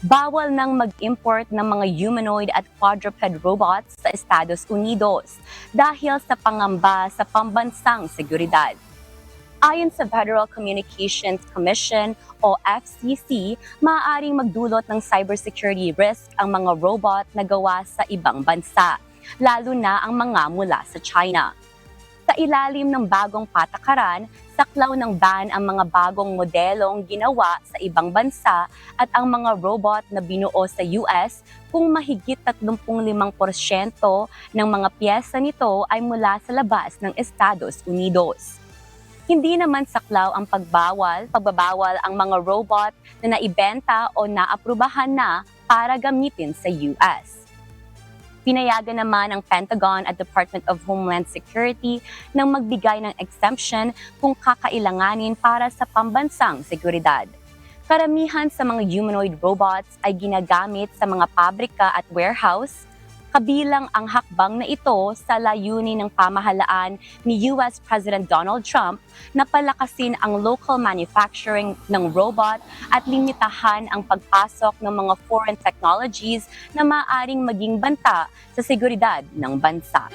Bawal nang mag-import ng mga humanoid at quadruped robots sa Estados Unidos dahil sa pangamba sa pambansang seguridad. Ayon sa Federal Communications Commission o FCC, maaaring magdulot ng cybersecurity risk ang mga robot na gawa sa ibang bansa, lalo na ang mga mula sa China. Sa ilalim ng bagong patakaran, saklaw ng ban ang mga bagong modelong ginawa sa ibang bansa at ang mga robot na binuo sa US kung mahigit 35% ng mga piyesa nito ay mula sa labas ng Estados Unidos. Hindi naman saklaw ang pagbabawal ang mga robot na naibenta o naaprubahan na para gamitin sa US. Pinayagan naman ng Pentagon at Department of Homeland Security ng magbigay ng exemption kung kakailanganin para sa pambansang seguridad. Karamihan sa mga humanoid robots ay ginagamit sa mga pabrika at warehouse, kabilang ang hakbang na ito sa layunin ng pamahalaan ni US President Donald Trump na palakasin ang local manufacturing ng robot at limitahan ang pagpasok ng mga foreign technologies na maaaring maging banta sa seguridad ng bansa.